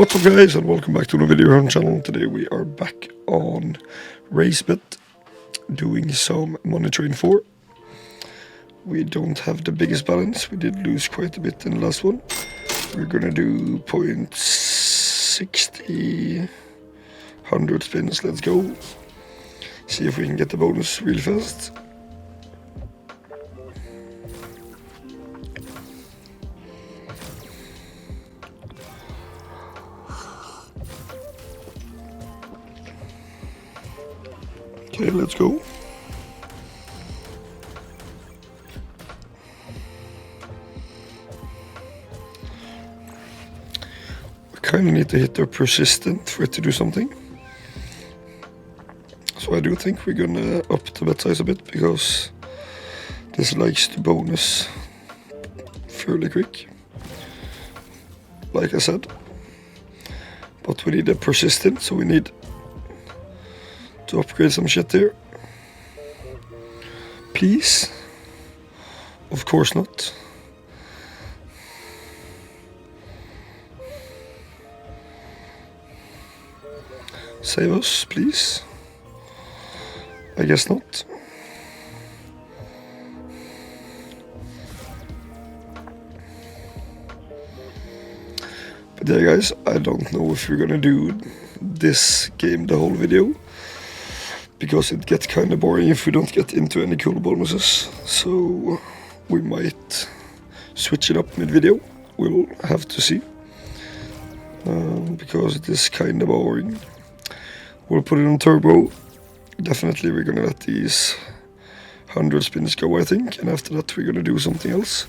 What's up guys, and welcome back to the video here on the channel. Today we are back on RazeBit doing some money train 4. We don't have the biggest balance, we did lose quite a bit in the last one. We're gonna do 0.60 100 spins, let's go. See if we can get the bonus really fast. Okay, let's go. We kind of need to hit the persistent for it to do something. So I do think we're gonna up the bet size a bit, because this likes to bonus fairly quick, like I said. But we need a persistent, so we need to upgrade some shit there. Please. Of course not. Save us, please. I guess not. But yeah guys, I don't know if we're gonna do this game the whole video, because it gets kind of boring if we don't get into any cool bonuses. So we might switch it up mid-video. We'll have to see. Because it is kind of boring. We'll put it on turbo. Definitely we're gonna let these 100 spins go, I think. And after that we're gonna do something else.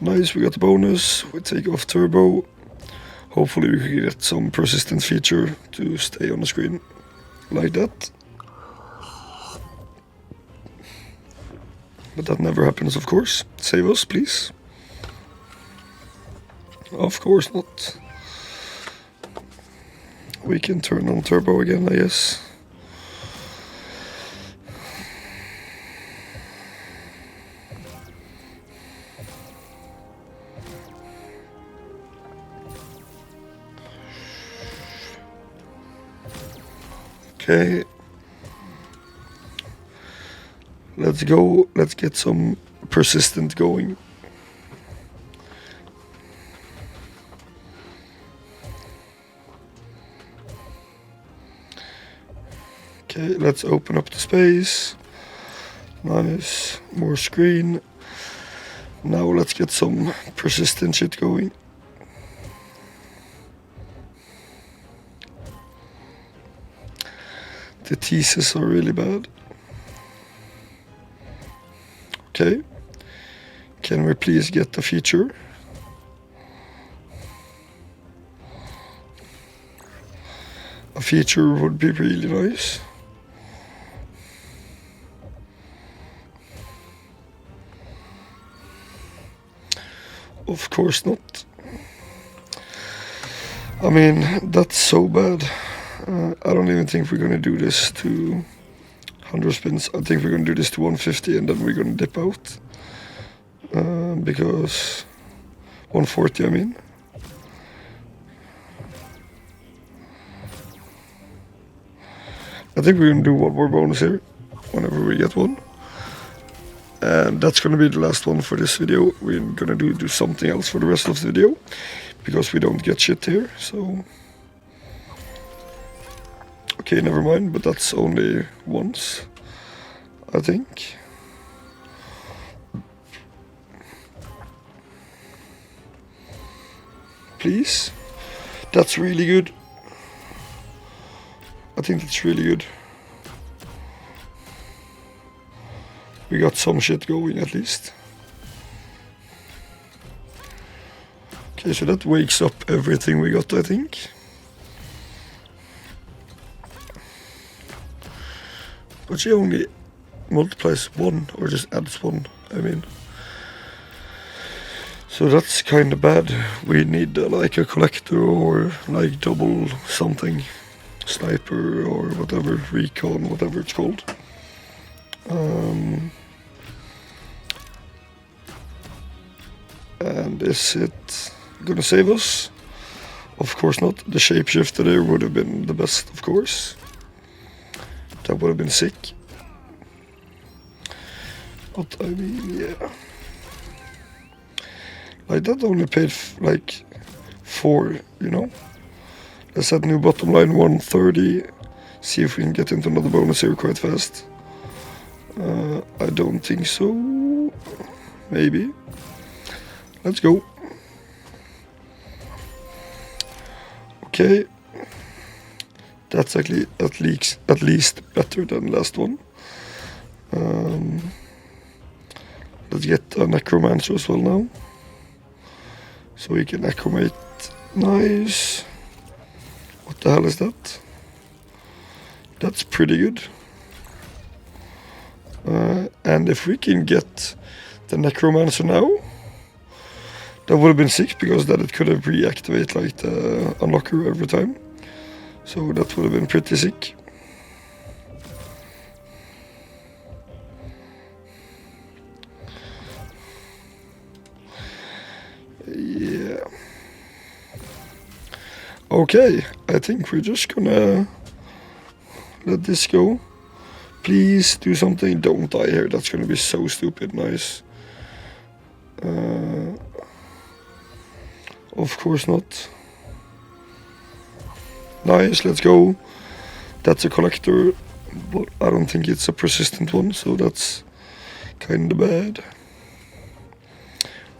Nice, we got the bonus. We take off turbo. Hopefully we can get some persistent feature to stay on the screen like that. But that never happens, of course. Save us, please. Of course not. We can turn on turbo again, I guess. Okay. Let's go, let's get some persistent going. Okay, let's open up the space. Nice, more screen. Now let's get some persistent shit going. The teases are really bad. Okay, can we please get the feature? A feature would be really nice. Of course not. I mean, that's so bad. I don't even think we're gonna do this to 100 spins. I think we're gonna do this to 150 and then we're gonna dip out. Because 140, I mean. I think we're gonna do one more bonus here whenever we get one. And that's gonna be the last one for this video. We're gonna do something else for the rest of the video, because we don't get shit here, so. Okay, never mind, but that's only once, I think. Please. That's really good. I think that's really good. We got some shit going at least. Okay, so that wakes up everything we got, I think. But she only multiplies one, or just adds one, I mean. So that's kind of bad. We need like a collector, or like double something. Sniper, or whatever, recon, whatever it's called. And is it gonna save us? Of course not. The shapeshifter there would have been the best, of course. That would have been sick. But I mean, yeah. Like, that only paid like 4, you know? Let's set new bottom line 130. See if we can get into another bonus here quite fast. I don't think so. Maybe. Let's go. Okay. That's actually at least better than last one. Let's get a necromancer as well now. So we can necromate. Nice. What the hell is that? That's pretty good. And if we can get the necromancer now, that would have been sick, because then it could have reactivated like the unlocker every time. So that would have been pretty sick. Yeah. Okay, I think we're just gonna let this go. Please do something. Don't die here. That's gonna be so stupid. Nice. Of course not. Nice, let's go. That's a collector, but I don't think it's a persistent one, so that's kind of bad.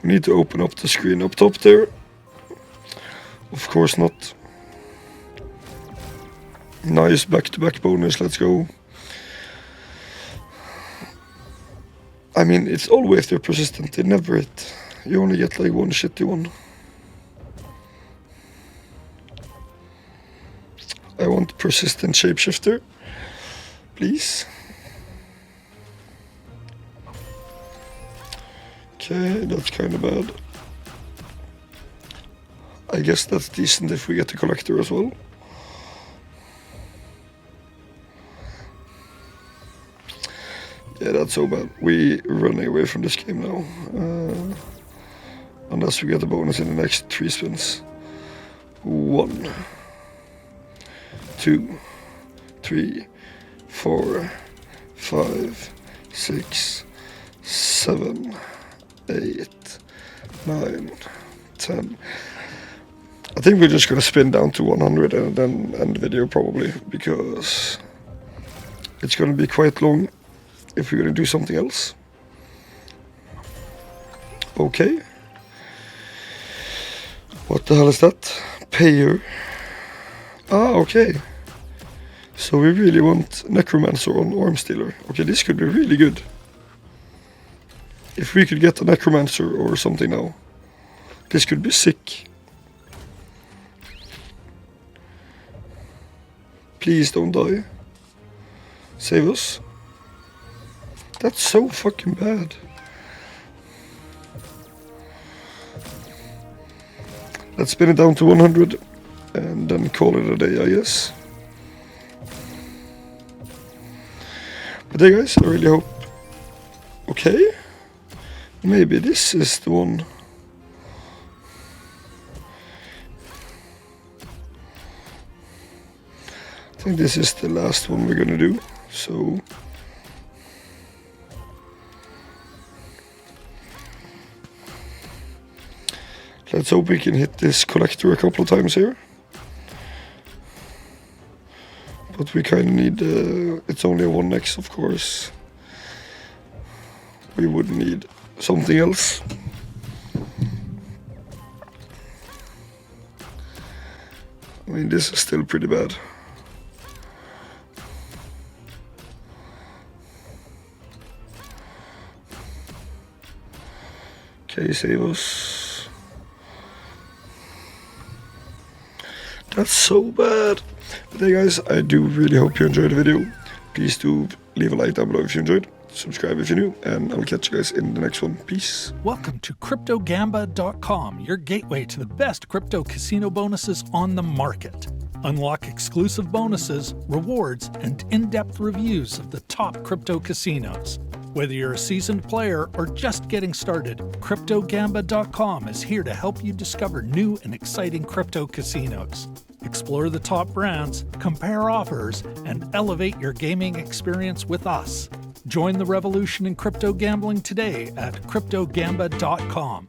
We need to open up the screen up top there. Of course not. Nice back-to-back bonus, let's go. I mean, it's always they're persistent, they never hit. You only get like one shitty one. I want persistent shapeshifter, please. Okay, that's kind of bad. I guess that's decent if we get the collector as well. Yeah, that's so bad. We running away from this game now. Unless we get a bonus in the next 3 spins. 1, 2, 3, 4, 5, 6, 7, 8, 9, 10. I think we're just gonna spin down to 100 and then end the video probably, because it's gonna be quite long if we're gonna do something else. Okay. What the hell is that? Payer. Ah, okay. So we really want Necromancer on Arm Stealer. Okay, this could be really good. If we could get a Necromancer or something now. This could be sick. Please don't die. Save us. That's so fucking bad. Let's spin it down to 100 and then call it a day, I guess. But hey guys, I really hope... Okay. Maybe this is the one. I think this is the last one we're gonna do, so... Let's hope we can hit this collector a couple of times here. But we kind of need... it's only a 1x, of course. We would need something else. I mean, this is still pretty bad. Okay, save us. That's so bad. But hey guys, I do really hope you enjoyed the video. Please do leave a like down below if you enjoyed. Subscribe if you're new, and I'll catch you guys in the next one. Peace. Welcome to CryptoGamba.com, your gateway to the best crypto casino bonuses on the market. Unlock exclusive bonuses, rewards, and in-depth reviews of the top crypto casinos. Whether you're a seasoned player or just getting started, CryptoGamba.com is here to help you discover new and exciting crypto casinos. Explore the top brands, compare offers, and elevate your gaming experience with us. Join the revolution in crypto gambling today at CryptoGamba.com.